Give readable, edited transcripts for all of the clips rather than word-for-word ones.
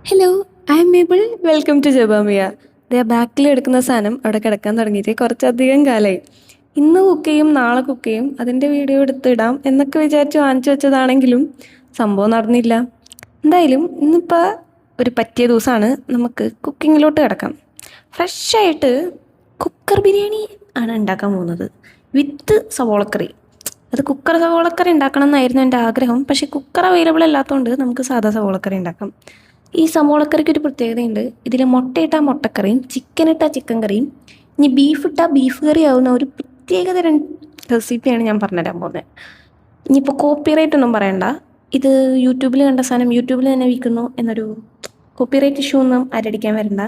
Hello, I am Mabel. Welcome to ജബാമിയ. ദേ ബാക്കിൽ എടുക്കുന്ന സാധനം അവിടെ കിടക്കാൻ തുടങ്ങിയിട്ട് കുറച്ചധികം കാലമായി. ഇന്ന് കുക്ക് ചെയ്യും, നാളെ കുക്ക് ചെയ്യും, അതിൻ്റെ വീഡിയോ എടുത്തിടാം എന്നൊക്കെ വിചാരിച്ച് വാങ്ങിച്ചു വെച്ചതാണെങ്കിലും സംഭവം നടന്നില്ല. എന്തായാലും ഇന്നിപ്പോൾ ഒരു പറ്റിയ ദിവസമാണ്, നമുക്ക് കുക്കിങ്ങിലോട്ട് കിടക്കാം. ഫ്രഷായിട്ട് കുക്കർ ബിരിയാണി ആണ് ഉണ്ടാക്കാൻ പോകുന്നത്, വിത്ത് സവോളക്കറി. അത് കുക്കർ സവോളക്കറി ഉണ്ടാക്കണം എന്നായിരുന്നു എൻ്റെ ആഗ്രഹം. പക്ഷേ കുക്കർ അവൈലബിൾ അല്ലാത്തതുകൊണ്ട് നമുക്ക് സാധാ സവോളക്കറി ഉണ്ടാക്കാം. ഈ സവോളക്കറിക്ക് ഒരു പ്രത്യേകതയുണ്ട്. ഇതിൽ മുട്ടയിട്ടാൽ മുട്ടക്കറിയും ചിക്കൻ ഇട്ടാൽ ചിക്കൻ കറിയും ഇനി ബീഫ് ഇട്ടാൽ ബീഫ് കറി ആവുന്ന ഒരു പ്രത്യേകതരം റെസിപ്പിയാണ് ഞാൻ പറഞ്ഞുതരാൻ പോകുന്നത്. ഇനിയിപ്പോൾ കോപ്പിറൈറ്റ് ഒന്നും പറയണ്ട. ഇത് യൂട്യൂബിൽ കണ്ട സാധനം യൂട്യൂബിൽ തന്നെ വിൽക്കുന്നു എന്നൊരു കോപ്പിറൈറ്റ് ഇഷ്യൂ ഒന്നും ആരടിക്കാൻ വരണ്ട.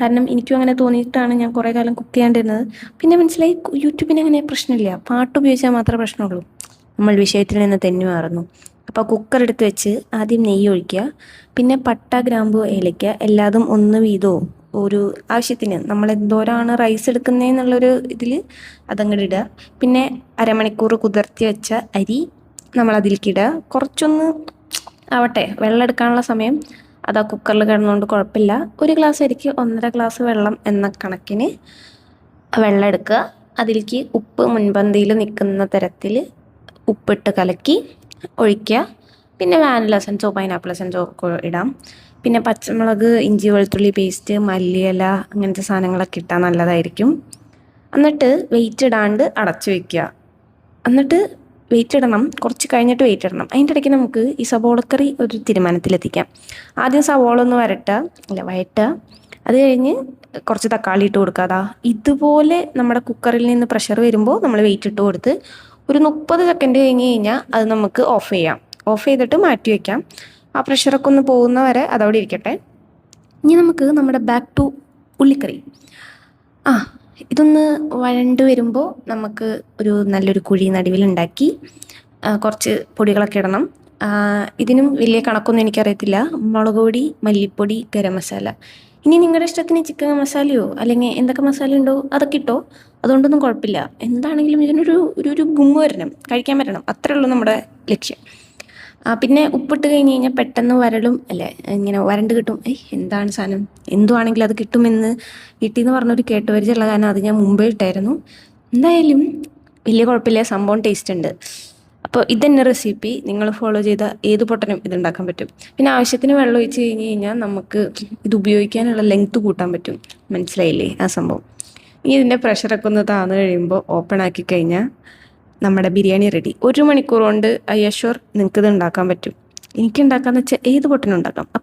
കാരണം എനിക്കും അങ്ങനെ തോന്നിയിട്ടാണ് ഞാൻ കുറേ കാലം കുക്ക് ചെയ്യാണ്ടിരുന്നത്. പിന്നെ മനസ്സിലായി യൂട്യൂബിന് അങ്ങനെ പ്രശ്നമില്ല, പാട്ട് ഉപയോഗിച്ചാൽ മാത്രമേ പ്രശ്നമുള്ളൂ. നമ്മൾ വിഷയത്തിൽ നിന്ന് തെന്നി മാറുന്നു. അപ്പോൾ കുക്കർ എടുത്ത് വെച്ച് ആദ്യം നെയ്യ് ഒഴിക്കുക, പിന്നെ പട്ട, ഗ്രാമ്പു, ഏലയ്ക്ക എല്ലാതും ഒന്ന് വീതവും ഒരു ആവശ്യത്തിന് നമ്മൾ എന്തോരാണ് റൈസ് എടുക്കുന്നതെന്നുള്ളൊരു ഇതിൽ അതങ്ങോട്ട് ഇടുക. പിന്നെ അരമണിക്കൂർ കുതിർത്തി വെച്ച അരി നമ്മൾ അതിലേക്ക് ഇടുക. കുറച്ചൊന്ന് ആവട്ടെ, വെള്ളം എടുക്കാനുള്ള സമയം അത് ആ കുക്കറിൽ കിടന്നുകൊണ്ട് കുഴപ്പമില്ല. ഒരു ഗ്ലാസ് അരിക്ക് 1.5 ഗ്ലാസ് വെള്ളം എന്ന കണക്കിന് വെള്ളം എടുക്കുക. അതിലേക്ക് ഉപ്പ് മുൻപന്തിയിൽ നിൽക്കുന്ന തരത്തിൽ ഉപ്പിട്ട് കലക്കി ഒഴിക്കുക. പിന്നെ വാനില എസൻസോ പൈനാപ്പിൾ എസൻസോ ഒക്കെ ഇടാം. പിന്നെ പച്ചമുളക്, ഇഞ്ചി വെളുത്തുള്ളി പേസ്റ്റ്, മല്ലിയില അങ്ങനത്തെ സാധനങ്ങളൊക്കെ ഇട്ടാൽ നല്ലതായിരിക്കും. എന്നിട്ട് വെയിറ്റ് ഇടാണ്ട് അടച്ചു വയ്ക്കുക. എന്നിട്ട് വെയിറ്റ് ഇടണം, കുറച്ച് കഴിഞ്ഞിട്ട് വെയിറ്റ് ഇടണം. അതിൻ്റെ ഇടയ്ക്ക് നമുക്ക് ഈ സവോളക്കറി ഒരു തീരുമാനത്തിലെത്തിക്കാം. ആദ്യം സവോള ഒന്ന് വഴറ്റുക. അത് കഴിഞ്ഞ് കുറച്ച് തക്കാളി ഇട്ട് കൊടുക്കുക. അതാ ഇതുപോലെ നമ്മുടെ കുക്കറിൽ നിന്ന് പ്രഷർ വരുമ്പോൾ നമ്മൾ വെയിറ്റ് ഇട്ട് കൊടുത്ത് ഒരു 30 സെക്കൻഡ് കഴിഞ്ഞ് കഴിഞ്ഞാൽ അത് നമുക്ക് ഓഫ് ചെയ്യാം. ഓഫ് ചെയ്തിട്ട് മാറ്റി വയ്ക്കാം. ആ പ്രഷറൊക്കെ ഒന്ന് പോകുന്ന വരെ അതവിടെ ഇരിക്കട്ടെ. ഇനി നമുക്ക് നമ്മുടെ ബാക്ക് ടു ഉള്ളിക്കറി. ഇതൊന്ന് വഴണ്ട് വരുമ്പോൾ നമുക്ക് ഒരു നല്ലൊരു കുഴി നടുവിലുണ്ടാക്കി കുറച്ച് പൊടികളൊക്കെ ഇടണം. ഇതിനും വലിയ കണക്കൊന്നും എനിക്കറിയത്തില്ല. മുളക് പൊടി, മല്ലിപ്പൊടി, ഗരം മസാല. ഇനി നിങ്ങളുടെ ഇഷ്ടത്തിന് ചിക്കൻ മസാലയോ അല്ലെങ്കിൽ എന്തൊക്കെ മസാല ഉണ്ടോ അതൊക്കെ ഇട്ടോ, അതുകൊണ്ടൊന്നും കുഴപ്പമില്ല. എന്താണെങ്കിലും ഇതിനൊരു ഒരു ഗുമ്മ വരണം, കഴിക്കാൻ പറ്റണം, അത്രേ ഉള്ളൂ നമ്മുടെ ലക്ഷ്യം. പിന്നെ ഉപ്പിട്ട് കഴിഞ്ഞ് കഴിഞ്ഞാൽ പെട്ടെന്ന് വരളും അല്ലേ, ഇങ്ങനെ വരണ്ട് കിട്ടും. എന്താണ് സാധനം, എന്തുവാണെങ്കിലും അത് കിട്ടുമെന്ന് വീട്ടിൽ നിന്ന് പറഞ്ഞൊരു കേട്ടുപരിചയമുള്ള കാരണം അത് ഞാൻ മുമ്പേ ഇട്ടായിരുന്നു. എന്തായാലും വലിയ കുഴപ്പമില്ല, സംഭവം ടേസ്റ്റ് ഉണ്ട്. അപ്പോൾ ഇതെന്നെ റെസിപ്പി നിങ്ങൾ ഫോളോ ചെയ്താൽ ഏത് പൊട്ടനും ഇതുണ്ടാക്കാൻ പറ്റും. പിന്നെ ആവശ്യത്തിന് വെള്ളം ഒഴിച്ച് കഴിഞ്ഞ് കഴിഞ്ഞാൽ നമുക്ക് ഇത് ഉപയോഗിക്കാനുള്ള ലെങ്ത്ത് കൂട്ടാൻ പറ്റും. മനസ്സിലായില്ലേ ആ സംഭവം? ഇനി ഇതിൻ്റെ പ്രഷറൊക്കെ ഒന്ന് താഴ്ന്നു കഴിയുമ്പോൾ ഓപ്പൺ ആക്കി കഴിഞ്ഞാൽ നമ്മുടെ ബിരിയാണി റെഡി. 1 മണിക്കൂർ കൊണ്ട് ഐ അഷ്വർ നിങ്ങൾക്ക് ഇത് ഉണ്ടാക്കാൻ പറ്റും. എനിക്ക് ഉണ്ടാക്കാമെന്ന് വെച്ചാൽ ഏത് പൊട്ടനും ഉണ്ടാക്കാം.